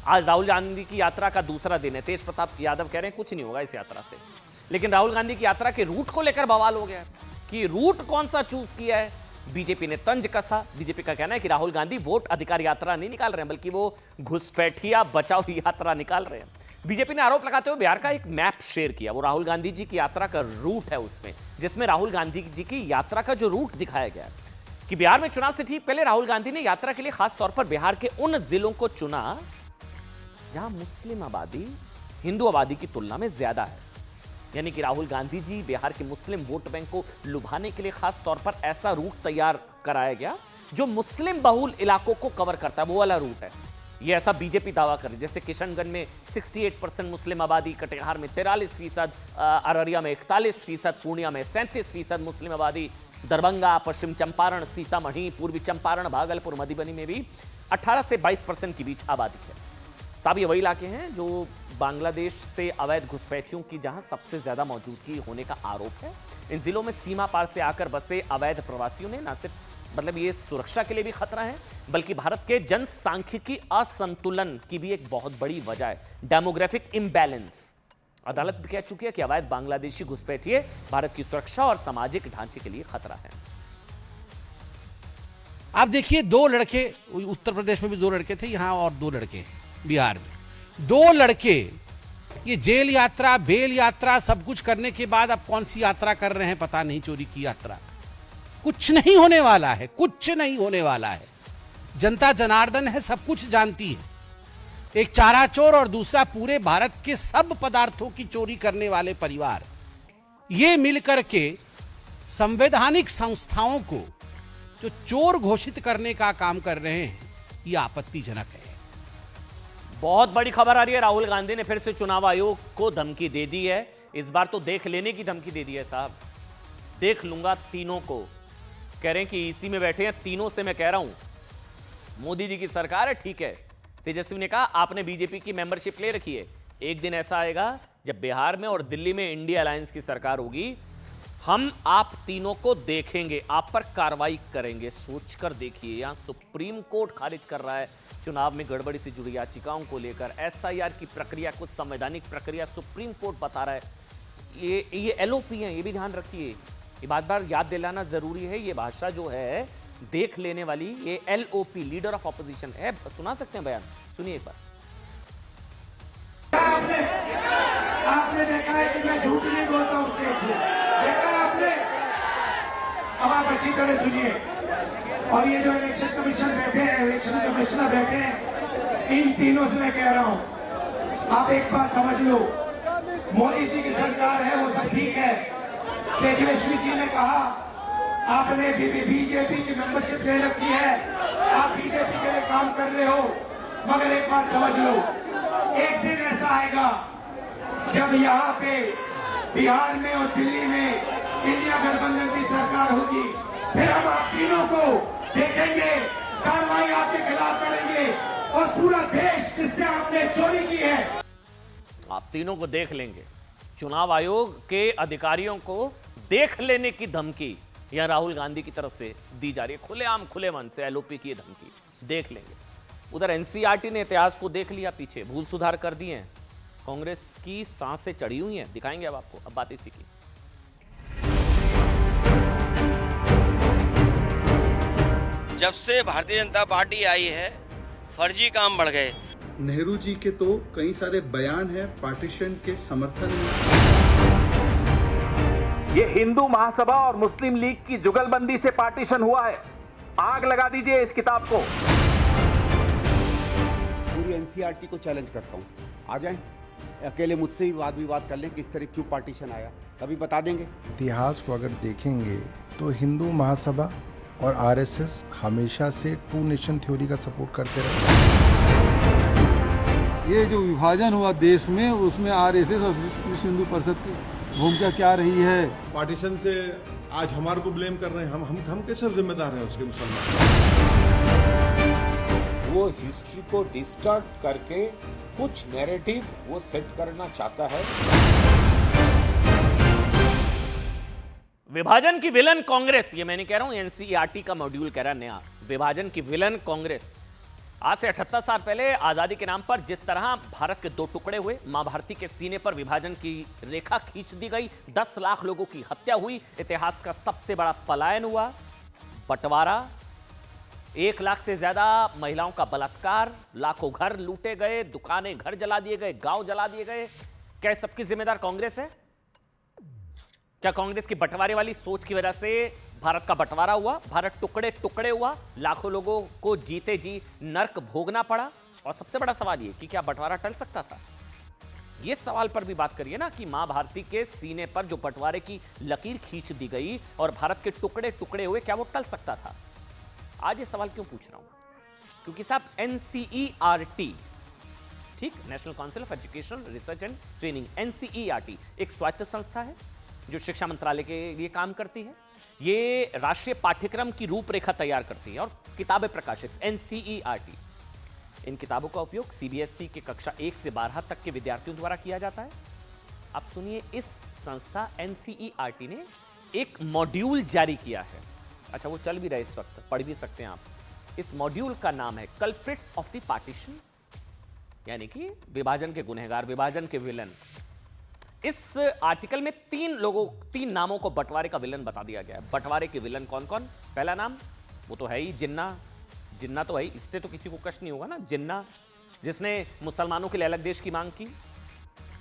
आज राहुल गांधी की यात्रा का दूसरा दिन है। तेज प्रताप यादव कह रहे हैं कुछ नहीं होगा इस यात्रा से, लेकिन राहुल गांधी की यात्रा के रूट को लेकर बवाल हो गया कि रूट कौन सा चूज किया है। बीजेपी ने तंज कसा। बीजेपी का कहना है कि राहुल गांधी वोट अधिकार यात्रा नहीं निकाल रहे हैं, बल्कि वो घुसपैठिया बचाओ यात्रा निकाल रहे हैं। बीजेपी ने आरोप लगाते हुए बिहार का एक मैप शेयर किया। वो राहुल गांधी जी की यात्रा का रूट है उसमें, जिसमें राहुल गांधी जी की यात्रा का जो रूट दिखाया गया है कि बिहार में चुनाव से ठीक पहले राहुल गांधी ने यात्रा के लिए खास तौर पर बिहार के उन जिलों को चुना जहां मुस्लिम आबादी हिंदू आबादी की तुलना में ज्यादा है। यानी कि राहुल गांधी जी बिहार के मुस्लिम वोट बैंक को लुभाने के लिए खास तौर पर ऐसा रूट तैयार कराया गया जो मुस्लिम बहुल इलाकों को कवर करता है, वो वाला रूट है। ये ऐसा बीजेपी दावा कर रही है। जैसे किशनगंज में 68% मुस्लिम आबादी, कटिहार में 43%, अररिया में 41%, पूर्णिया में 37% मुस्लिम आबादी, दरभंगा, पश्चिम चंपारण, सीतामढ़ी, पूर्वी चंपारण, भागलपुर, मधुबनी में भी 18 से 22% के बीच आबादी है। साहब ये वही इलाके हैं जो बांग्लादेश से अवैध घुसपैठियों की जहां सबसे ज्यादा मौजूदगी होने का आरोप है। इन जिलों में सीमा पार से आकर बसे अवैध प्रवासियों ने न सिर्फ ये सुरक्षा के लिए भी खतरा है, बल्कि भारत के जनसांख्यिकी असंतुलन की भी एक बहुत बड़ी वजह है, डेमोग्राफिक इम्बैलेंस। अदालत भी कह चुकी है कि अवैध बांग्लादेशी घुसपैठिए भारत की सुरक्षा और सामाजिक ढांचे के लिए खतरा है। आप देखिए 2 लड़के, उत्तर प्रदेश में भी 2 लड़के थे, यहां और 2 लड़के बिहार में 2 लड़के, ये जेल यात्रा, बेल यात्रा सब कुछ करने के बाद अब कौन सी यात्रा कर रहे हैं पता नहीं, चोरी की यात्रा। कुछ नहीं होने वाला है, कुछ नहीं होने वाला है। जनता जनार्दन है, सब कुछ जानती है। एक चारा चोर और दूसरा पूरे भारत के सब पदार्थों की चोरी करने वाले परिवार, ये मिलकर के संवैधानिक संस्थाओं को जो चोर घोषित करने का काम कर रहे हैं, ये आपत्तिजनक है। बहुत बड़ी खबर आ रही है, राहुल गांधी ने फिर से चुनाव आयोग को धमकी दे दी है। इस बार तो देख लेने की धमकी दे दी है साहब, देख लूंगा तीनों को। कह रहे हैं कि ईसी में बैठे हैं तीनों से मैं कह रहा हूं मोदी जी की सरकार है, ठीक है। तेजस्वी ने कहा आपने बीजेपी की मेंबरशिप ले रखी है, एक दिन ऐसा आएगा जब बिहार में और दिल्ली में इंडिया अलायंस की सरकार होगी, हम आप तीनों को देखेंगे, आप पर कार्रवाई करेंगे। सोचकर देखिए, यहां सुप्रीम कोर्ट खारिज कर रहा है चुनाव में गड़बड़ी से जुड़ी याचिकाओं को लेकर। एसआईआर की प्रक्रिया कुछ संवैधानिक प्रक्रिया सुप्रीम कोर्ट बता रहा है। ये एलओपी है, ये भी ध्यान रखिए, ये बार याद दिलाना जरूरी है। ये भाषा जो है देख लेने वाली, ये एलओपी लीडर ऑफ ऑपोजिशन है। सुना सकते हैं बयान, सुनिए एक बार। आपने देखा है कि मैं झूठ नहीं बोलता हूं, देखा है आपने। अब आप अच्छी तरह सुनिए। और ये जो इलेक्शन कमीशन बैठे हैं, इलेक्शन कमिश्नर बैठे हैं, इन तीनों से मैं कह रहा हूं, आप एक बात समझ लो, मोदी जी की सरकार है, वो सब ठीक है। तेजस्वी जी ने कहा आपने बीजेपी की मेंबरशिप ले रखी है, आप बीजेपी के लिए काम कर रहे हो, मगर एक बात समझ लो, एक दिन ऐसा आएगा जब यहाँ पे बिहार में और दिल्ली में इंडिया गठबंधन की सरकार होगी, फिर हम आप तीनों को देखेंगे, कार्रवाई आपके खिलाफ करेंगे, और पूरा देश जिससे आपने चोरी की है, आप तीनों को देख लेंगे। चुनाव आयोग के अधिकारियों को देख लेने की धमकी यह राहुल गांधी की तरफ से दी जा रही है, खुलेआम खुले मन से एलओपी की धमकी, देख लेंगे। उधर एनसीईआरटी ने इतिहास को देख लिया पीछे, भूल सुधार कर दिए हैं, कांग्रेस की सांसें चढ़ी हुई हैं, दिखाएंगे अब आपको। अब बात इसी की। जब से भारतीय जनता पार्टी आई है फर्जी काम बढ़ गए। नेहरू जी के तो कई सारे बयान हैं पार्टीशन के समर्थन में। ये हिंदू महासभा और मुस्लिम लीग की जुगलबंदी से पार्टीशन हुआ है, आग लगा दीजिए इस किताब को। पूरी एनसीईआरटी को चैलेंज करता हूँ, आ जाएं, अकेले मुझसे ही वाद विवाद कर लें, किस तरह क्यों पार्टीशन आया, तभी बता देंगे। इतिहास को अगर देखेंगे तो हिंदू महासभा और आरएसएस हमेशा से टू नेशन थ्योरी का सपोर्ट करते रहे। ये जो विभाजन हुआ देश में, उसमें आरएसएस और विश्व हिंदू परिषद की भूमिका क्या रही है? पार्टीशन से आज हमारे को ब्लेम कर रहे हैं, हम कैसे जिम्मेदार हैं उसके मुसलमान? वो हिस्ट्री को डिस्टॉर्ट करके कुछ नैरेटिव वो सेट करना चाहता है। विभाजन की विलन कांग्रेस, ये मैं नहीं कह रहा हूं, एनसीईआरटी का मॉड्यूल कह रहा है नया। विभाजन की विलन कांग्रेस। आज से 78 साल पहले आजादी के नाम पर जिस तरह भारत के दो टुकड़े हुए, मां भारती के सीने पर विभाजन की रेखा खींच दी गई, 10 लाख लोगों की हत्या हुई, इतिहास का सबसे बड़ा पलायन हुआ, बंटवारा, 1 लाख से ज्यादा महिलाओं का बलात्कार, लाखों घर लूटे गए, दुकानें घर जला दिए गए, गांव जला दिए गए। क्या सबकी जिम्मेदार कांग्रेस है? क्या कांग्रेस की बंटवारे वाली सोच की वजह से भारत का बंटवारा हुआ, भारत टुकड़े टुकड़े हुआ, लाखों लोगों को जीते जी नर्क भोगना पड़ा? और सबसे बड़ा सवाल ये कि क्या बंटवारा टल सकता था? ये सवाल पर भी बात करिए ना कि मां भारती के सीने पर जो बंटवारे की लकीर खींच दी गई और भारत के टुकड़े टुकड़े हुए, क्या वो टल सकता था? आज ये सवाल क्यों पूछ रहा हूं? क्योंकि साहब एनसीईआरटी, ठीक, national council of educational research and training, NCERT एक स्वायत्त संस्था है जो शिक्षा मंत्रालय के लिए काम करती है। ये राष्ट्रीय पाठ्यक्रम की रूपरेखा तैयार करती है और किताबें प्रकाशित, एनसीईआरटी। इन किताबों का उपयोग सीबीएसई के कक्षा 1 से 12 तक के विद्यार्थियों द्वारा किया जाता है। अब सुनिए, इस संस्था एनसीईआरटी ने एक मॉड्यूल जारी किया है। अच्छा, वो चल भी रहा है इस वक्त, पढ़ भी सकते हैं आप। इस मॉड्यूल का नाम है कल्प्रिट्स ऑफ द पार्टीशन, यानी कि विभाजन के गुनहगार, विभाजन के विलन। इस आर्टिकल में 3 नामों को बंटवारे का विलन बता दिया गया है। बंटवारे के विलन कौन कौन? पहला नाम वो तो है ही जिन्ना, जिन्ना तो है ही, इससे तो किसी को कष्ट नहीं होगा ना, जिन्ना, जिसने मुसलमानों के लिए अलग देश की मांग की।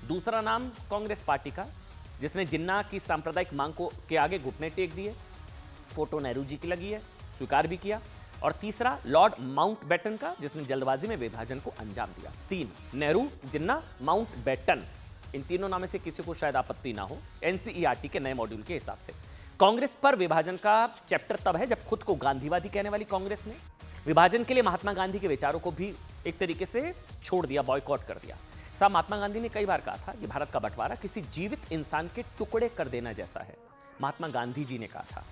दूसरा नाम कांग्रेस पार्टी का, जिसने जिन्ना की सांप्रदायिक मांग को के आगे घुटने टेक दिए, फोटो नेहरू जी की लगी है, स्वीकार भी किया। और तीसरा लॉर्ड माउंटबेटन का, जिसने जल्दबाजी में विभाजन को अंजाम दिया। 3, नेहरू, जिन्ना, माउंटबेटन। इन तीनों नाम में से किसी को शायद आपत्ति ना हो एनसीईआरटी के नए मॉड्यूल के हिसाब से। कांग्रेस पर विभाजन का चैप्टर तब है जब खुद को गांधीवादी कहने वाली कांग्रेस ने विभाजन के लिए महात्मा गांधी के विचारों को भी एक तरीके से छोड़ दिया, बॉयकॉट कर दिया। साहब, महात्मा गांधी ने कई बार कहा था कि भारत का बंटवारा किसी जीवित इंसान के टुकड़े कर देना जैसा है। महात्मा गांधी जी ने कहा था।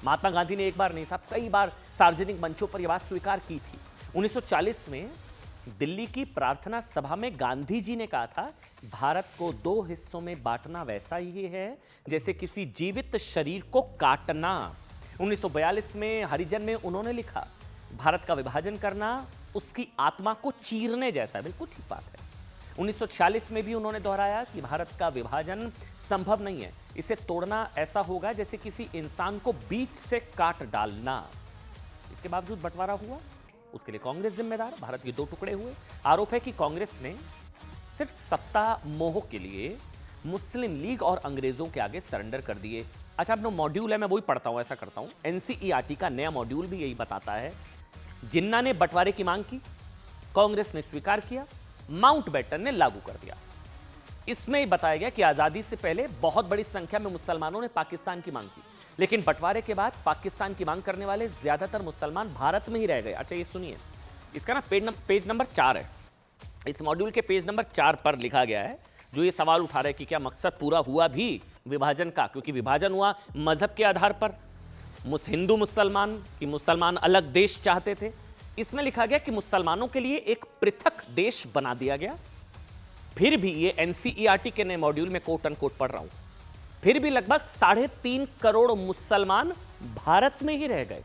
महात्मा गांधी ने एक बार नहीं साहब, कई बार सार्वजनिक मंचों पर यह बात स्वीकार की थी। 1940 में दिल्ली की प्रार्थना सभा में गांधी जी ने कहा था, भारत को 2 हिस्सों में बांटना वैसा ही है जैसे किसी जीवित शरीर को काटना। 1942 में हरिजन में उन्होंने लिखा, भारत का विभाजन करना उसकी आत्मा को चीरने जैसा है। बिल्कुल ठीक बात है। 1946 में भी उन्होंने दोहराया कि भारत का विभाजन संभव नहीं है, इसे तोड़ना ऐसा होगा जैसे किसी इंसान को बीच से काट डालना। इसके बावजूद बंटवारा हुआ, उसके लिए कांग्रेस जिम्मेदार, भारत के 2 टुकड़े हुए। आरोप है कि कांग्रेस ने सिर्फ सत्ता मोह के लिए मुस्लिम लीग और अंग्रेजों के आगे सरेंडर कर दिए। अच्छा, अब मॉड्यूल है, मैं वही पढ़ता हूं, ऐसा करता हूं। एनसीईआरटी का नया मॉड्यूल भी यही बताता है। जिन्ना ने बंटवारे की मांग की, कांग्रेस ने स्वीकार किया, माउंटबेटन ने लागू कर दिया। इसमें बताया गया कि आजादी से पहले बहुत बड़ी संख्या में मुसलमानों ने पाकिस्तान की मांग की, लेकिन बंटवारे के बाद पाकिस्तान की मांग करने वाले ज्यादातर मुसलमान भारत में ही रह गए। अच्छा, ये सुनिए, इसका ना पेज नंबर 4 है। इस मॉड्यूल के पेज नंबर 4 पर लिखा गया है, जो ये सवाल उठा रहा है कि क्या मकसद पूरा हुआ भी विभाजन का, क्योंकि विभाजन हुआ मजहब के आधार पर, हिंदू मुसलमान की मुसलमान अलग देश चाहते थे। इसमें लिखा गया कि मुसलमानों के लिए एक पृथक देश बना दिया गया। फिर भी ये एनसीईआरटी के नए मॉड्यूल में कोट अनकोट पढ़ रहा हूं, फिर भी लगभग 3.5 करोड़ मुसलमान भारत में ही रह गए।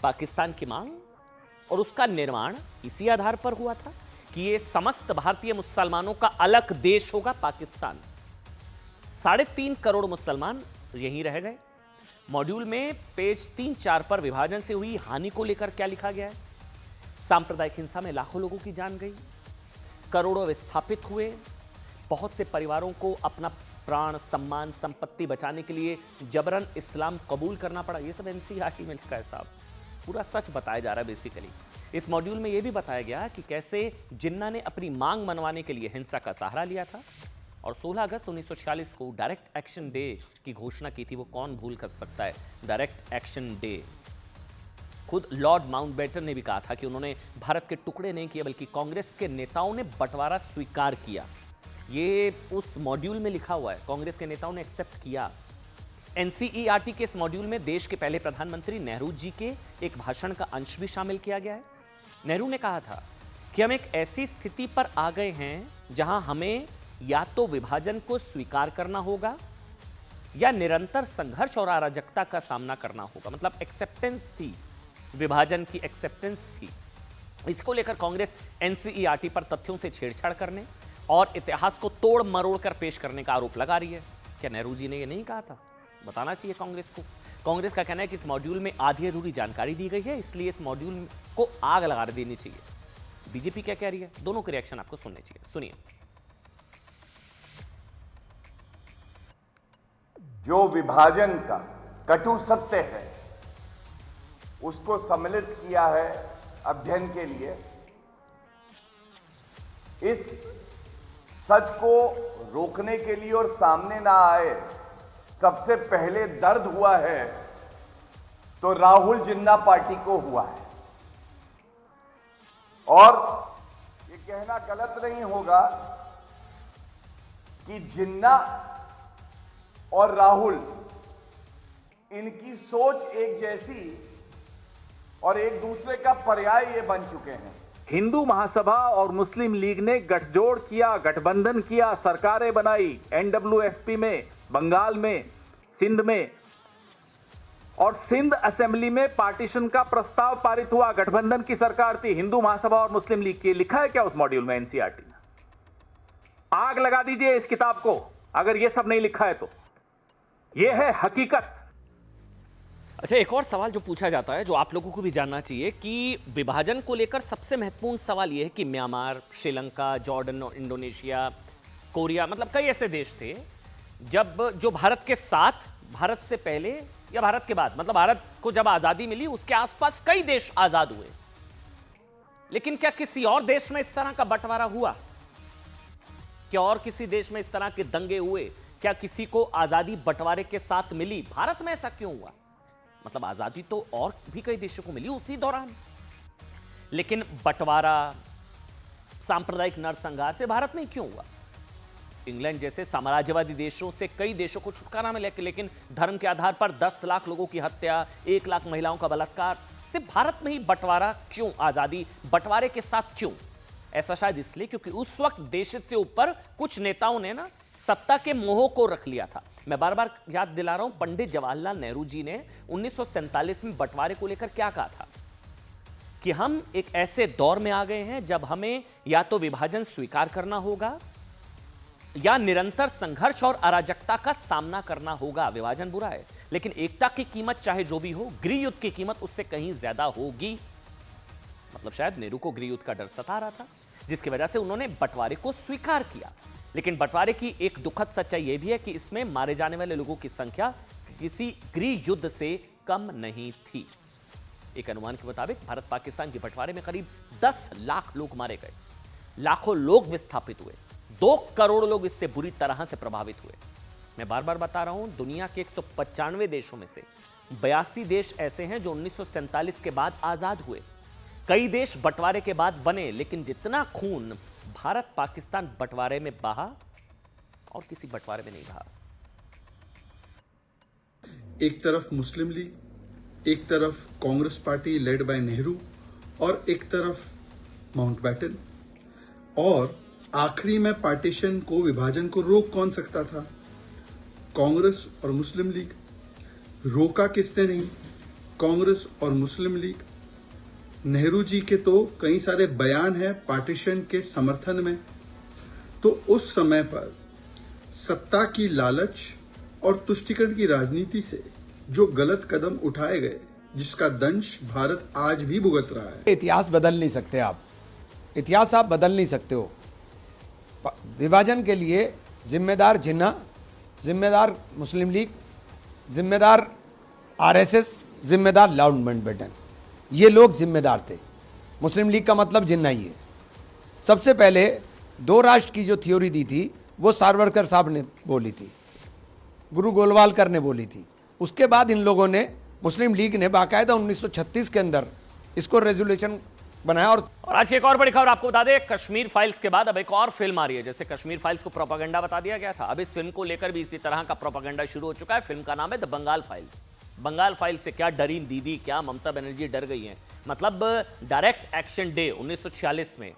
पाकिस्तान की मांग और उसका निर्माण इसी आधार पर हुआ था कि ये समस्त भारतीय मुसलमानों का अलग देश होगा पाकिस्तान। 3.5 करोड़ मुसलमान यहीं रह गए। मॉड्यूल में पेज 3-4 पर विभाजन से हुई हानि को लेकर क्या लिखा गया है? सांप्रदायिक हिंसा में लाखों लोगों की जान गई, करोड़ों विस्थापित हुए, बहुत से परिवारों को अपना प्राण, सम्मान, संपत्ति बचाने के लिए जबरन इस्लाम कबूल करना पड़ा। ये सब एनसीईआरटी में लिखा है साहब, पूरा सच बताया जा रहा है बेसिकली। इस मॉड्यूल में यह भी बताया गया कि कैसे जिन्ना ने अपनी मांग मनवाने के लिए हिंसा का सहारा लिया था और 16 अगस्त 1946 को डायरेक्ट एक्शन डे की घोषणा की थी। वो कौन भूल कर सकता है डायरेक्ट एक्शन डे। खुद लॉर्ड माउंटबेटन ने भी कहा था कि उन्होंने भारत के टुकड़े नहीं किए, बल्कि कांग्रेस के नेताओं ने बंटवारा स्वीकार किया। ये उस मॉड्यूल में लिखा हुआ है, कांग्रेस के नेताओं ने एक्सेप्ट किया। एनसीईआरटी के इस मॉड्यूल में देश के पहले प्रधानमंत्री नेहरू जी के एक भाषण का अंश भी शामिल किया गया है। नेहरू ने कहा था कि हम एक ऐसी स्थिति पर आ गए हैं जहां हमें या तो विभाजन को स्वीकार करना होगा या निरंतर संघर्ष और अराजकता का सामना करना होगा। मतलब एक्सेप्टेंस थी, विभाजन की एक्सेप्टेंस थी। इसको लेकर कांग्रेस एनसीईआरटी पर तथ्यों से छेड़छाड़ करने और इतिहास को तोड़ मरोड़ कर पेश करने का आरोप लगा रही है। क्या नेहरू जी ने यह नहीं कहा था? बताना चाहिए कांग्रेस को। कांग्रेस का कहना है कि इस मॉड्यूल में आधी अधूरी जानकारी दी गई है, इसलिए इस मॉड्यूल को आग लगा देनी चाहिए। बीजेपी क्या कह रही है? दोनों के रिएक्शन आपको सुनने चाहिए, सुनिए। जो विभाजन का कटु सत्य है उसको सम्मिलित किया है अध्ययन के लिए। इस सच को रोकने के लिए और सामने ना आए, सबसे पहले दर्द हुआ है तो राहुल जिन्ना पार्टी को हुआ है। और ये कहना गलत नहीं होगा कि जिन्ना और राहुल, इनकी सोच एक जैसी और एक दूसरे का पर्याय ये बन चुके हैं। हिंदू महासभा और मुस्लिम लीग ने गठजोड़ किया, गठबंधन किया, सरकारें बनाई, एनडब्ल्यूएफपी में, बंगाल में, सिंध में, और सिंध असेंबली में पार्टीशन का प्रस्ताव पारित हुआ। गठबंधन की सरकार थी, हिंदू महासभा और मुस्लिम लीग की। लिखा है क्या उस मॉड्यूल में एनसीईआरटी ने? आग लगा दीजिए इस किताब को अगर यह सब नहीं लिखा है तो। यह है हकीकत। अच्छा, एक और सवाल जो पूछा जाता है, जो आप लोगों को भी जानना चाहिए, कि विभाजन को लेकर सबसे महत्वपूर्ण सवाल यह है कि Myanmar, Sri Lanka, Jordan, Indonesia, Korea, मतलब कई ऐसे देश थे जब जो भारत के साथ, भारत से पहले या भारत के बाद, मतलब भारत को जब आजादी मिली उसके आसपास कई देश आजाद हुए। लेकिन क्या किसी और देश में इस तरह का बंटवारा हुआ? क्या और किसी देश में इस तरह के दंगे हुए? क्या किसी को आजादी बंटवारे के साथ मिली? भारत में ऐसा क्यों हुआ? मतलब आजादी तो और भी कई देशों को मिली उसी दौरान, लेकिन बंटवारा, सांप्रदायिक नरसंहार से भारत में क्यों हुआ? इंग्लैंड जैसे साम्राज्यवादी देशों से कई देशों को छुटकारा मिला, लेकिन धर्म के आधार पर 10 लाख लोगों की हत्या, 1 लाख महिलाओं का बलात्कार, सिर्फ भारत में ही बंटवारा क्यों? आजादी बंटवारे के साथ क्यों? ऐसा शायद इसलिए क्योंकि उस वक्त देश से ऊपर कुछ नेताओं ने ना सत्ता के मोह को रख लिया था। मैं बार बार याद दिला रहा हूं, पंडित जवाहरलाल नेहरू जी ने 1947 में बंटवारे को लेकर क्या कहा था कि हम एक ऐसे दौर में आ गए हैं जब हमें या तो विभाजन स्वीकार करना होगा या निरंतर संघर्ष और अराजकता का सामना करना होगा। विभाजन बुरा है, लेकिन एकता की कीमत चाहे जो भी हो, गृह युद्ध की कीमत उससे कहीं ज्यादा होगी। मतलब शायद नेहरू को गृह युद्ध का डर सता रहा था, जिसकी वजह से उन्होंने बंटवारे को स्वीकार किया। लेकिन बंटवारे की एक दुखद सच्चाई यह भी है कि इसमें मारे जाने वाले लोगों की संख्या किसी गृह युद्ध से कम नहीं थी। एक अनुमान के मुताबिक भारत पाकिस्तान के बंटवारे में करीब 10 लाख लोग मारे गए, लाखों लोग विस्थापित हुए, 2 करोड़ लोग इससे बुरी तरह से प्रभावित हुए। मैं बार बार बता रहा हूं, दुनिया के 195 देशों में से 82 देश ऐसे हैं जो 1947 के बाद आजाद हुए। कई देश बंटवारे के बाद बने, लेकिन जितना खून भारत पाकिस्तान बंटवारे में बहा और किसी बंटवारे में नहीं बहा। एक तरफ मुस्लिम लीग, एक तरफ Congress party led by Nehru और एक तरफ माउंटबेटन, और आखिरी में पार्टीशन को, विभाजन को रोक कौन सकता था? कांग्रेस और मुस्लिम लीग। रोका किसने नहीं? कांग्रेस और मुस्लिम लीग। नेहरू जी के तो कई सारे बयान हैं पार्टीशन के समर्थन में। तो उस समय पर सत्ता की लालच और तुष्टीकरण की राजनीति से जो गलत कदम उठाए गए, जिसका दंश भारत आज भी भुगत रहा है। इतिहास बदल नहीं सकते आप, इतिहास आप बदल नहीं सकते हो। विभाजन के लिए जिम्मेदार जिन्ना, जिम्मेदार मुस्लिम लीग, जिम्मेदार आरएसएस, जिम्मेदार माउंटबेटन, ये लोग जिम्मेदार थे। मुस्लिम लीग का मतलब जिन्ना ही है। सबसे पहले 2 राष्ट्र की जो थ्योरी दी थी वो सावरकर साहब ने बोली थी, गुरु गोलवालकर ने बोली थी। उसके बाद इन लोगों ने, मुस्लिम लीग ने बाकायदा 1936 के अंदर इसको रेजोल्यूशन बनाया। और आज की एक और बड़ी खबर आपको बता दें, कश्मीर फाइल्स के बाद अब एक और फिल्म आ रही है। जैसे कश्मीर फाइल्स को प्रोपेगेंडा बता दिया गया था, अब इस फिल्म को लेकर भी इसी तरह का प्रोपेगेंडा शुरू हो चुका है। फिल्म का नाम है the Bengal files. Bengal file से क्या डरी दीदी, क्या ममता बनर्जी डर गई हैं? मतलब डायरेक्ट एक्शन डे 1946 में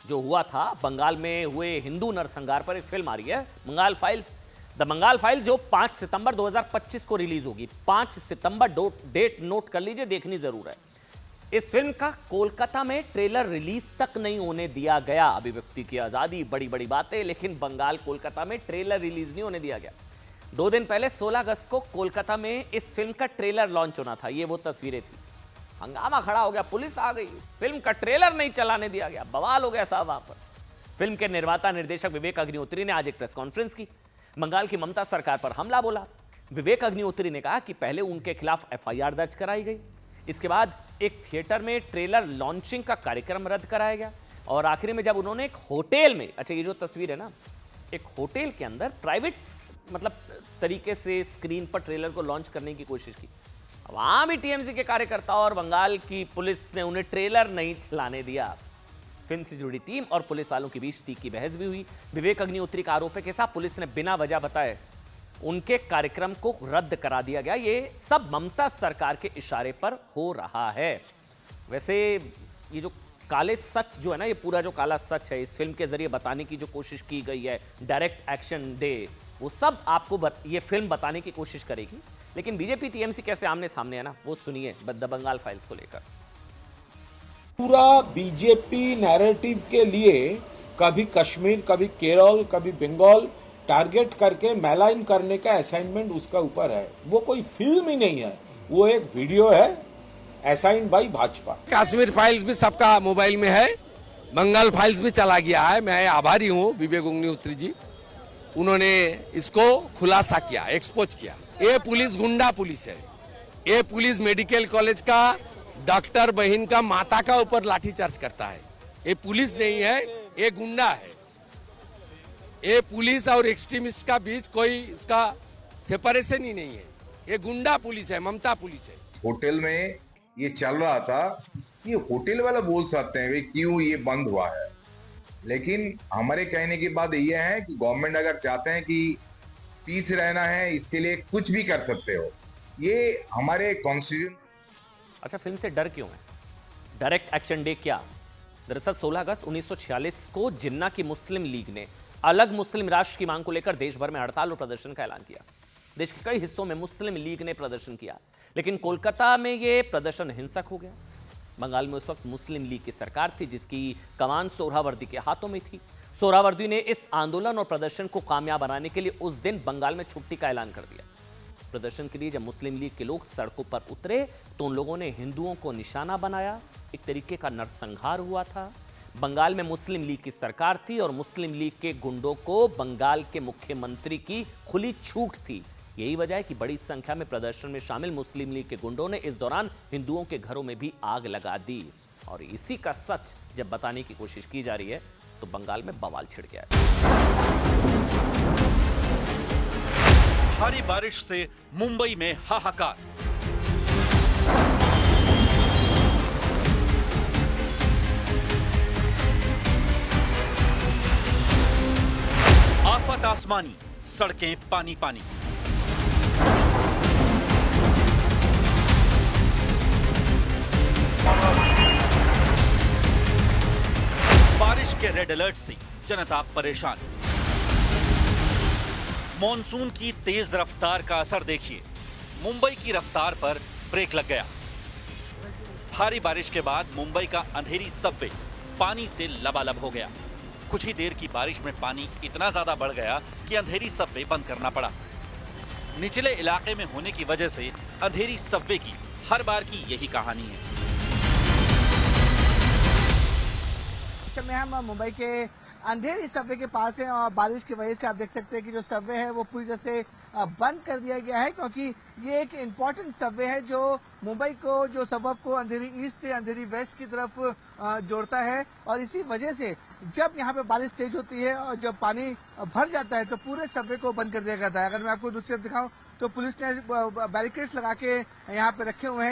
जो हुआ था, बंगाल में हुए हिंदू नरसंहार पर एक फिल्म आ रही है, Bengal files. The Bengal files जो 5 सितंबर 2025 को रिलीज होगी। 5 सितंबर डेट नोट कर लीजिए, देखनी जरूर है। इस फिल्म का कोलकाता में ट्रेलर रिलीज तक नहीं होने दिया गया। अभिव्यक्ति की आजादी, बड़ी बड़ी बातें, लेकिन बंगाल कोलकाता में ट्रेलर रिलीज नहीं होने दिया गया। 2 दिन पहले 16 अगस्त को कोलकाता में इस फिल्म का ट्रेलर लॉन्च होना था। ये वो तस्वीरें थी। हंगामा खड़ा हो गया, पुलिस आ गई, फिल्म का ट्रेलर नहीं चलाने दिया गया, बवाल हो गया साहब वहां पर। फिल्म के निर्माता निर्देशक विवेक अग्निहोत्री ने आज एक प्रेस कॉन्फ्रेंस की, बंगाल की ममता सरकार पर हमला बोला। विवेक अग्निहोत्री ने कहा कि पहले उनके खिलाफ एफआईआर दर्ज कराई गई, इसके बाद एक थिएटर में ट्रेलर लॉन्चिंग का कार्यक्रम रद्द कराया गया, और आखिरी में जब उन्होंने एक होटल में, अच्छा ये जो तस्वीर है ना, एक होटल के अंदर प्राइवेट मतलब तरीके से स्क्रीन पर ट्रेलर को लॉन्च करने की कोशिश की, वहां भी टीएमसी के कार्यकर्ता और बंगाल की पुलिस ने उन्हें ट्रेलर नहीं चलाने दिया। फिल्म से जुड़ी टीम और पुलिस वालों के बीच तीखी बहस भी हुई। विवेक अग्निहोत्री का आरोप है कि साहब पुलिस ने बिना वजह बताए उनके कार्यक्रम को रद्द करा दिया गया। ये सब ममता सरकार के इशारे पर हो रहा है। वैसे ये जो काले सच जो है ना, ये पूरा जो काला सच है इस फिल्म के जरिए बताने की जो कोशिश की गई है, डायरेक्ट एक्शन डे, वो सब आपको ये फिल्म बताने की कोशिश करेगी। लेकिन बीजेपी टीएमसी कैसे आमने सामने है ना, वो सुनिए द बंगाल फाइल्स को लेकर। पूरा बीजेपी नैरेटिव के लिए कभी कश्मीर, कभी केरल, कभी बंगाल टारगेट करके मैलाइन करने का असाइनमेंट उसका ऊपर है। वो कोई फिल्म ही नहीं है, वो एक वीडियो है assign by Bhajpa. Kashmir files भी सबका मोबाइल में है, बंगाल फाइल्स भी चला गया है। मैं आभारी हूँ विवेक अग्निहोत्री जी, उन्होंने इसको खुलासा किया, एक्सपोज किया। ये पुलिस गुंडा पुलिस है। ये पुलिस मेडिकल कॉलेज का डॉक्टर बहन का माता का ऊपर लाठीचार्ज करता है। ये पुलिस नहीं है, ये गुंडा है। ये पुलिस और एक्सट्रीमिस्ट का बीच कोई इसका सेपरेशन ही नहीं है। ये गुंडा पुलिस है, ममता पुलिस है। होटल में ये चल रहा था, ये होटल वाला बोल सकते हैं क्यों ये बंद हुआ है, लेकिन हमारे कहने की बात ये है कि गवर्नमेंट अगर चाहते हैं कि पीस रहना है, इसके लिए कुछ भी कर सकते हो। ये हमारे कॉन्स्टिट्यूशन। अच्छा, फिल्म से डर क्यों है? डायरेक्ट एक्शन डे क्या? दरअसल 16 अगस्त 1946 को जिन्ना की मुस्लिम लीग ने अलग मुस्लिम राष्ट्र की मांग को लेकर देश भर में हड़ताल और प्रदर्शन का ऐलान किया। देश के कई हिस्सों में मुस्लिम लीग ने प्रदर्शन किया, लेकिन कोलकाता में यह प्रदर्शन हिंसक हो गया। बंगाल में उस वक्त मुस्लिम लीग की सरकार थी, जिसकी कमान सोहरावर्दी के हाथों में थी। सोहरावर्दी ने इस आंदोलन और प्रदर्शन को कामयाब बनाने के लिए उस दिन बंगाल में छुट्टी का ऐलान कर दिया। प्रदर्शन के लिए जब मुस्लिम लीग के लोग सड़कों पर उतरे तो उन लोगों ने हिंदुओं को निशाना बनाया। एक तरीके का नरसंहार हुआ था। बंगाल में मुस्लिम लीग की सरकार थी और मुस्लिम लीग के गुंडों को बंगाल के मुख्यमंत्री की खुली छूट थी। यही वजह है कि बड़ी संख्या में प्रदर्शन में शामिल मुस्लिम लीग के गुंडों ने इस दौरान हिंदुओं के घरों में भी आग लगा दी। और इसी का सच जब बताने की कोशिश की जा रही है तो बंगाल में बवाल छिड़ गया। भारी बारिश से मुंबई में हाहाकार। आफत आसमानी, सड़कें पानी पानी। बारिश के रेड अलर्ट से जनता परेशान। मॉनसून की तेज रफ्तार का असर देखिए, मुंबई की रफ्तार पर ब्रेक लग गया। भारी बारिश के बाद मुंबई का अंधेरी सबवे पानी से लबालब हो गया। कुछ ही देर की बारिश में पानी इतना ज्यादा बढ़ गया कि अंधेरी सबवे बंद करना पड़ा। निचले इलाके में होने की वजह से अंधेरी सबवे की हर बार की यही कहानी है। इस समय हम मुंबई के अंधेरी सबवे के पास हैं और बारिश की वजह से आप देख सकते हैं कि जो सबवे है वो पूरी तरह से बंद कर दिया गया है, क्योंकि ये एक इम्पोर्टेंट सबवे है जो मुंबई को, जो सबब को अंधेरी ईस्ट से अंधेरी वेस्ट की तरफ जोड़ता है। और इसी वजह से जब यहाँ पे बारिश तेज होती है और जब पानी भर जाता है तो पूरे सबवे को बंद कर दिया जाता है। अगर मैं आपको दूसरी तरफ दिखाऊं तो पुलिस ने बैरिकेड्स लगा के यहाँ पे रखे हुए हैं